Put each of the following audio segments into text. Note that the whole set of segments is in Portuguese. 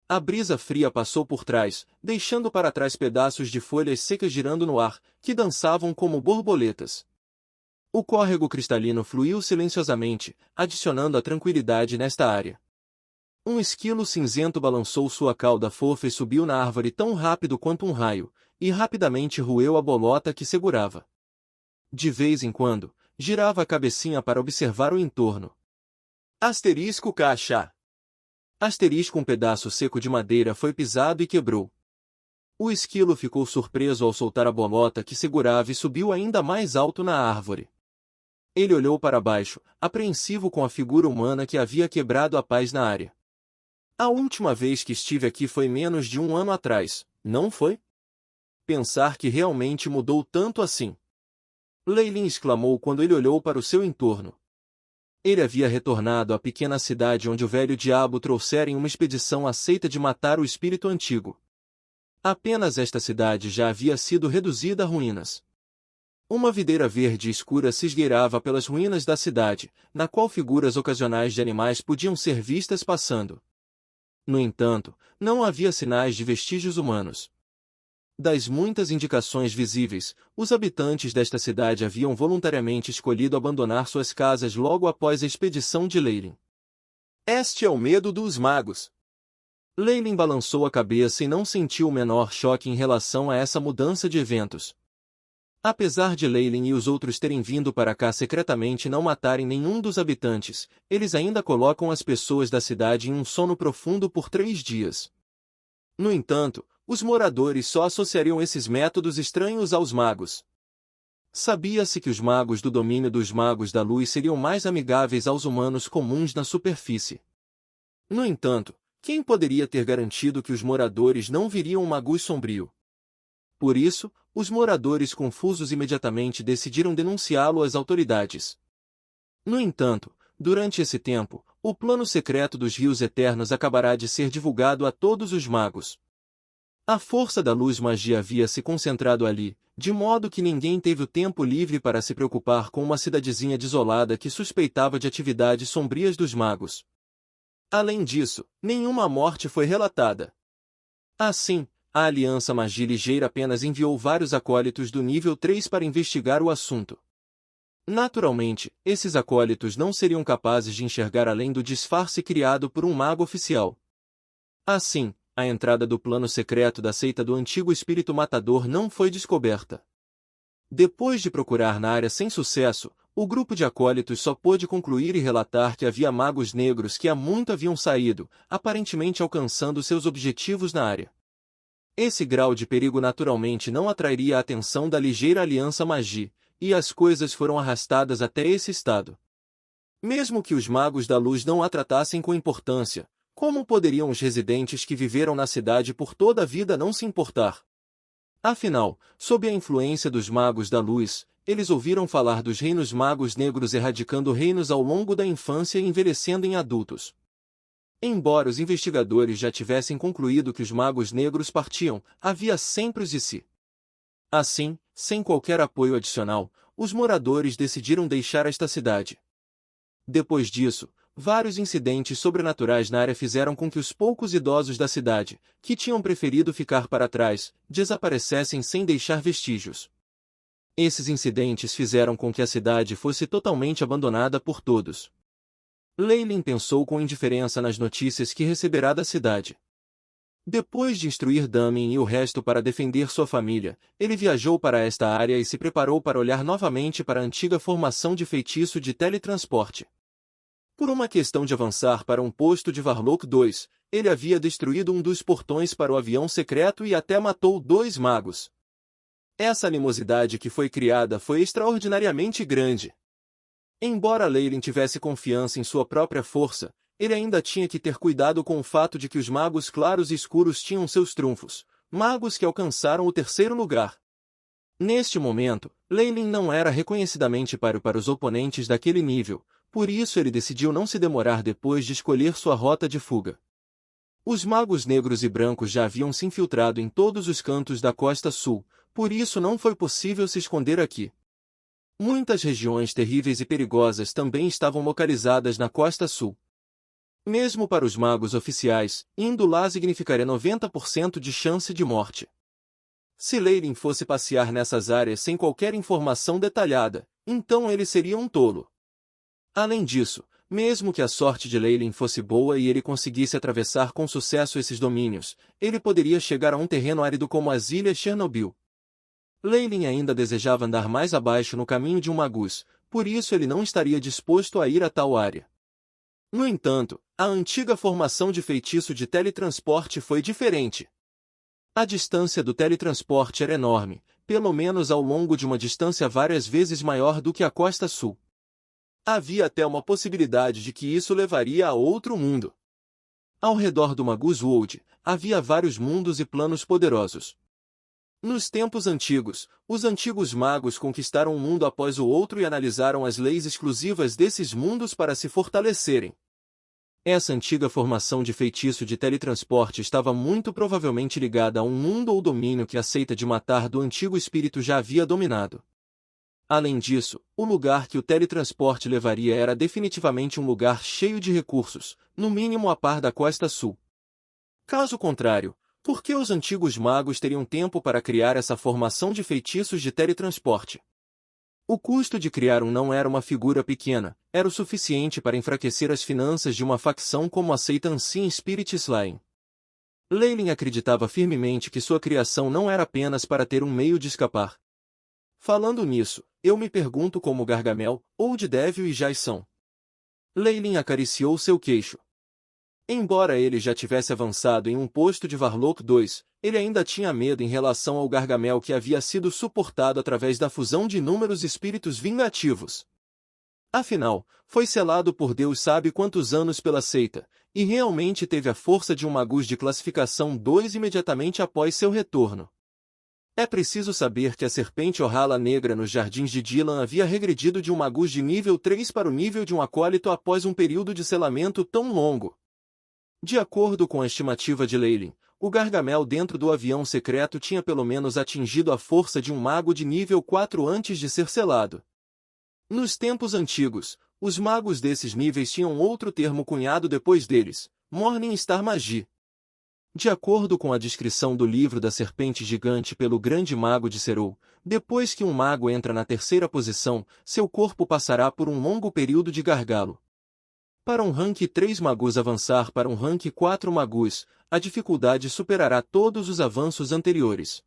A brisa fria passou por trás, deixando para trás pedaços de folhas secas girando no ar, que dançavam como borboletas. O córrego cristalino fluiu silenciosamente, adicionando a tranquilidade nesta área. Um esquilo cinzento balançou sua cauda fofa e subiu na árvore tão rápido quanto um raio, e rapidamente roeu a bolota que segurava. De vez em quando, girava a cabecinha para observar o entorno. Asterisco caixa. Asterisco um pedaço seco de madeira foi pisado e quebrou. O esquilo ficou surpreso ao soltar a bolota que segurava e subiu ainda mais alto na árvore. Ele olhou para baixo, apreensivo com a figura humana que havia quebrado a paz na área. A última vez que estive aqui foi menos de 1 ano atrás, não foi? Pensar que realmente mudou tanto assim. Leilin exclamou quando ele olhou para o seu entorno. Ele havia retornado à pequena cidade onde o velho diabo trouxera em uma expedição aceita de matar o espírito antigo. Apenas esta cidade já havia sido reduzida a ruínas. Uma videira verde escura se esgueirava pelas ruínas da cidade, na qual figuras ocasionais de animais podiam ser vistas passando. No entanto, não havia sinais de vestígios humanos. Das muitas indicações visíveis, os habitantes desta cidade haviam voluntariamente escolhido abandonar suas casas logo após a expedição de Leilin. Este é o medo dos magos. Leilin balançou a cabeça e não sentiu o menor choque em relação a essa mudança de eventos. Apesar de Leilin e os outros terem vindo para cá secretamente e não matarem nenhum dos habitantes, eles ainda colocam as pessoas da cidade em um sono profundo por 3 dias. No entanto, os moradores só associariam esses métodos estranhos aos magos. Sabia-se que os magos do domínio dos magos da luz seriam mais amigáveis aos humanos comuns na superfície. No entanto, quem poderia ter garantido que os moradores não viriam um magus sombrio? Por isso, os moradores confusos imediatamente decidiram denunciá-lo às autoridades. No entanto, durante esse tempo, o plano secreto dos rios eternos acabará de ser divulgado a todos os magos. A força da luz magia havia se concentrado ali, de modo que ninguém teve o tempo livre para se preocupar com uma cidadezinha desolada que suspeitava de atividades sombrias dos magos. Além disso, nenhuma morte foi relatada. Assim, a Aliança Magia Ligeira apenas enviou vários acólitos do nível 3 para investigar o assunto. Naturalmente, esses acólitos não seriam capazes de enxergar além do disfarce criado por um mago oficial. Assim, a entrada do plano secreto da seita do antigo espírito matador não foi descoberta. Depois de procurar na área sem sucesso, o grupo de acólitos só pôde concluir e relatar que havia magos negros que há muito haviam saído, aparentemente alcançando seus objetivos na área. Esse grau de perigo naturalmente não atrairia a atenção da ligeira Aliança Magia, e as coisas foram arrastadas até esse estado. Mesmo que os magos da luz não a tratassem com importância, como poderiam os residentes que viveram na cidade por toda a vida não se importar? Afinal, sob a influência dos magos da luz, eles ouviram falar dos reinos magos negros erradicando reinos ao longo da infância e envelhecendo em adultos. Embora os investigadores já tivessem concluído que os magos negros partiam, havia sempre os de si. Assim, sem qualquer apoio adicional, os moradores decidiram deixar esta cidade. Depois disso, vários incidentes sobrenaturais na área fizeram com que os poucos idosos da cidade, que tinham preferido ficar para trás, desaparecessem sem deixar vestígios. Esses incidentes fizeram com que a cidade fosse totalmente abandonada por todos. Leilin pensou com indiferença nas notícias que receberá da cidade. Depois de instruir Damin e o resto para defender sua família, ele viajou para esta área e se preparou para olhar novamente para a antiga formação de feitiço de teletransporte. Por uma questão de avançar para um posto de Varlock 2, ele havia destruído um dos portões para o avião secreto e até matou 2 magos. Essa animosidade que foi criada foi extraordinariamente grande. Embora Leilin tivesse confiança em sua própria força, ele ainda tinha que ter cuidado com o fato de que os magos claros e escuros tinham seus trunfos, magos que alcançaram o 3º lugar. Neste momento, Leilin não era reconhecidamente páreo para os oponentes daquele nível, por isso ele decidiu não se demorar depois de escolher sua rota de fuga. Os magos negros e brancos já haviam se infiltrado em todos os cantos da costa sul, por isso não foi possível se esconder aqui. Muitas regiões terríveis e perigosas também estavam localizadas na costa sul. Mesmo para os magos oficiais, indo lá significaria 90% de chance de morte. Se Leyline fosse passear nessas áreas sem qualquer informação detalhada, então ele seria um tolo. Além disso, mesmo que a sorte de Leyline fosse boa e ele conseguisse atravessar com sucesso esses domínios, ele poderia chegar a um terreno árido como as Ilhas Chernobyl. Leyline ainda desejava andar mais abaixo no caminho de um magus, por isso ele não estaria disposto a ir a tal área. No entanto, a antiga formação de feitiço de teletransporte foi diferente. A distância do teletransporte era enorme, pelo menos ao longo de uma distância várias vezes maior do que a costa sul. Havia até uma possibilidade de que isso levaria a outro mundo. Ao redor do Magus World, havia vários mundos e planos poderosos. Nos tempos antigos, os antigos magos conquistaram um mundo após o outro e analisaram as leis exclusivas desses mundos para se fortalecerem. Essa antiga formação de feitiço de teletransporte estava muito provavelmente ligada a um mundo ou domínio que a seita de matar do antigo espírito já havia dominado. Além disso, o lugar que o teletransporte levaria era definitivamente um lugar cheio de recursos, no mínimo a par da costa sul. Caso contrário, por que os antigos magos teriam tempo para criar essa formação de feitiços de teletransporte? O custo de criar um não era uma figura pequena, era o suficiente para enfraquecer as finanças de uma facção como a seita Unseen Spirit Slime. Leyline acreditava firmemente que sua criação não era apenas para ter um meio de escapar. Falando nisso, eu me pergunto como Gargamel, Old Devil e Jay são. Leyline acariciou seu queixo. Embora ele já tivesse avançado em um posto de Varlock 2, ele ainda tinha medo em relação ao Gargamel que havia sido suportado através da fusão de inúmeros espíritos vingativos. Afinal, foi selado por Deus sabe quantos anos pela seita, e realmente teve a força de um magus de classificação 2 imediatamente após seu retorno. É preciso saber que a serpente Orrala Negra nos jardins de Dylan havia regredido de um magus de nível 3 para o nível de um acólito após um período de selamento tão longo. De acordo com a estimativa de Leyline, o Gargamel dentro do avião secreto tinha pelo menos atingido a força de um mago de nível 4 antes de ser selado. Nos tempos antigos, os magos desses níveis tinham outro termo cunhado depois deles, Morning Star Magie. De acordo com a descrição do livro da serpente gigante pelo grande mago de Serou, depois que um mago entra na terceira posição, seu corpo passará por um longo período de gargalo. Para um rank 3 magus avançar para um rank 4 magus, a dificuldade superará todos os avanços anteriores.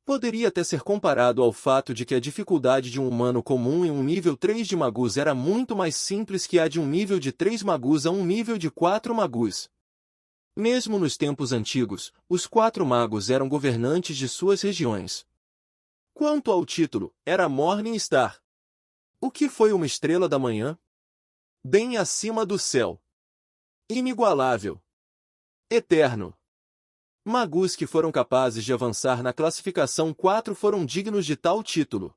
Poderia até ser comparado ao fato de que a dificuldade de um humano comum em um nível 3 de magus era muito mais simples que a de um nível de 3 magus a um nível de 4 magus. Mesmo nos tempos antigos, os 4 magos eram governantes de suas regiões. Quanto ao título, era Morning Star. O que foi uma estrela da manhã? Bem acima do céu. Inigualável. Eterno. Magus que foram capazes de avançar na classificação 4 foram dignos de tal título.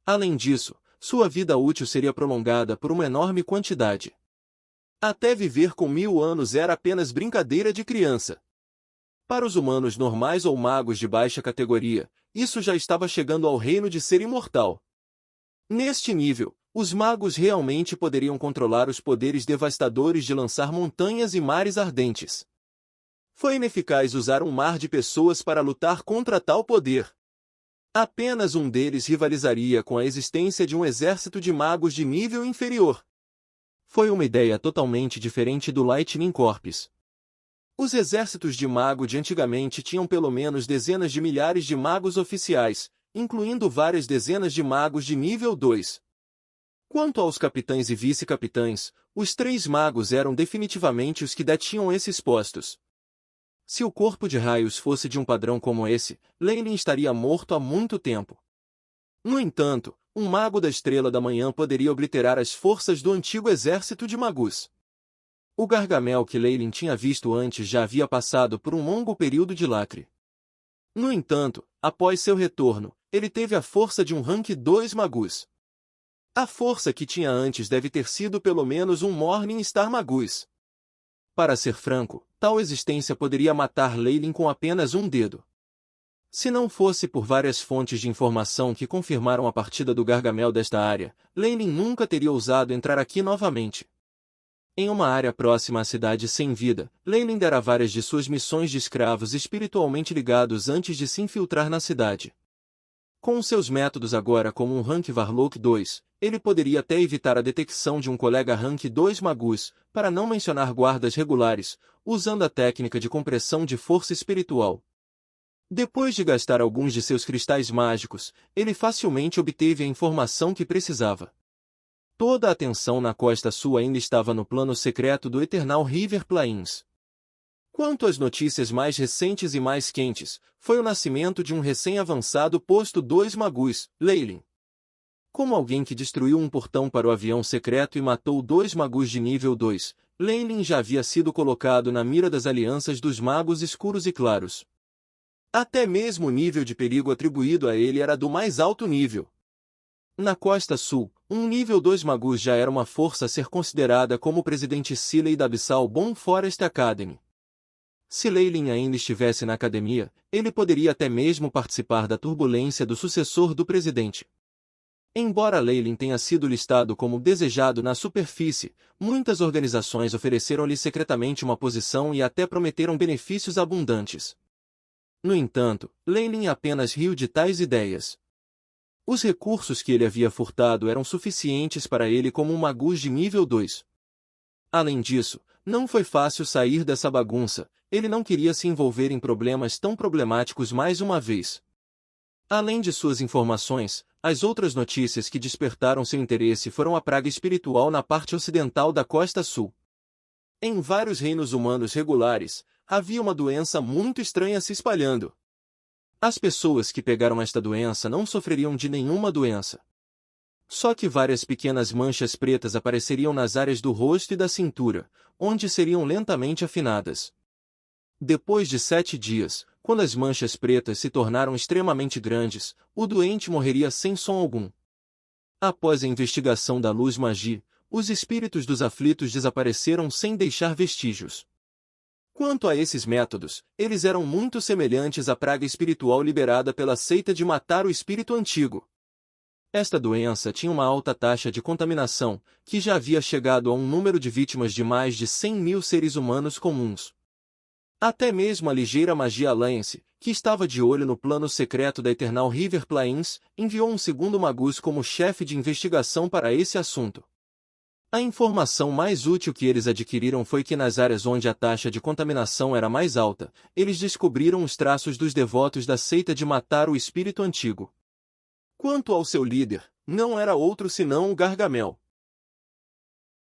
Além disso, sua vida útil seria prolongada por uma enorme quantidade. Até viver com 1000 anos era apenas brincadeira de criança. Para os humanos normais ou magos de baixa categoria, isso já estava chegando ao reino de ser imortal. Neste nível, os magos realmente poderiam controlar os poderes devastadores de lançar montanhas e mares ardentes. Foi ineficaz usar um mar de pessoas para lutar contra tal poder. Apenas um deles rivalizaria com a existência de um exército de magos de nível inferior. Foi uma ideia totalmente diferente do Lightning Corps. Os exércitos de mago de antigamente tinham pelo menos dezenas de milhares de magos oficiais, incluindo várias dezenas de magos de nível 2. Quanto aos capitães e vice-capitães, os 3 magos eram definitivamente os que detinham esses postos. Se o corpo de raios fosse de um padrão como esse, Leyline estaria morto há muito tempo. No entanto, um mago da Estrela da Manhã poderia obliterar as forças do antigo exército de magus. O Gargamel que Leyline tinha visto antes já havia passado por um longo período de lacre. No entanto, após seu retorno, ele teve a força de um rank 2 magus. A força que tinha antes deve ter sido pelo menos um Morning Star magus. Para ser franco, tal existência poderia matar Leyline com apenas um dedo. Se não fosse por várias fontes de informação que confirmaram a partida do Gargamel desta área, Leyline nunca teria ousado entrar aqui novamente. Em uma área próxima à cidade sem vida, Leyland dera várias de suas missões de escravos espiritualmente ligados antes de se infiltrar na cidade. Com seus métodos agora como um Rank Warlock 2, ele poderia até evitar a detecção de um colega Rank 2 Magus, para não mencionar guardas regulares, usando a técnica de compressão de força espiritual. Depois de gastar alguns de seus cristais mágicos, ele facilmente obteve a informação que precisava. Toda a atenção na Costa Sul ainda estava no plano secreto do Eternal River Plains. Quanto às notícias mais recentes e mais quentes, foi o nascimento de um recém-avançado posto 2 Magus, Leyland. Como alguém que destruiu um portão para o avião secreto e matou 2 Magus de nível 2, Leyland já havia sido colocado na mira das alianças dos magos escuros e claros. Até mesmo o nível de perigo atribuído a ele era do mais alto nível. Na Costa Sul, um nível 2 Magus já era uma força a ser considerada como o presidente Seeley da Abyssal Bone Forest Academy. Se Leyland ainda estivesse na academia, ele poderia até mesmo participar da turbulência do sucessor do presidente. Embora Leyland tenha sido listado como desejado na superfície, muitas organizações ofereceram-lhe secretamente uma posição e até prometeram benefícios abundantes. No entanto, Leyland apenas riu de tais ideias. Os recursos que ele havia furtado eram suficientes para ele como um Magus de nível 2. Além disso, não foi fácil sair dessa bagunça, ele não queria se envolver em problemas tão problemáticos mais uma vez. Além de suas informações, as outras notícias que despertaram seu interesse foram a praga espiritual na parte ocidental da Costa Sul. Em vários reinos humanos regulares, havia uma doença muito estranha se espalhando. As pessoas que pegaram esta doença não sofreriam de nenhuma doença. Só que várias pequenas manchas pretas apareceriam nas áreas do rosto e da cintura, onde seriam lentamente afinadas. Depois de 7 dias, quando as manchas pretas se tornaram extremamente grandes, o doente morreria sem som algum. Após a investigação da luz magia, os espíritos dos aflitos desapareceram sem deixar vestígios. Quanto a esses métodos, eles eram muito semelhantes à praga espiritual liberada pela seita de matar o espírito antigo. Esta doença tinha uma alta taxa de contaminação, que já havia chegado a um número de vítimas de mais de 100.000 seres humanos comuns. Até mesmo a ligeira magia Alliance, que estava de olho no plano secreto da Eternal River Plains, enviou um segundo Magus como chefe de investigação para esse assunto. A informação mais útil que eles adquiriram foi que nas áreas onde a taxa de contaminação era mais alta, eles descobriram os traços dos devotos da seita de matar o espírito antigo. Quanto ao seu líder, não era outro senão o Gargamel.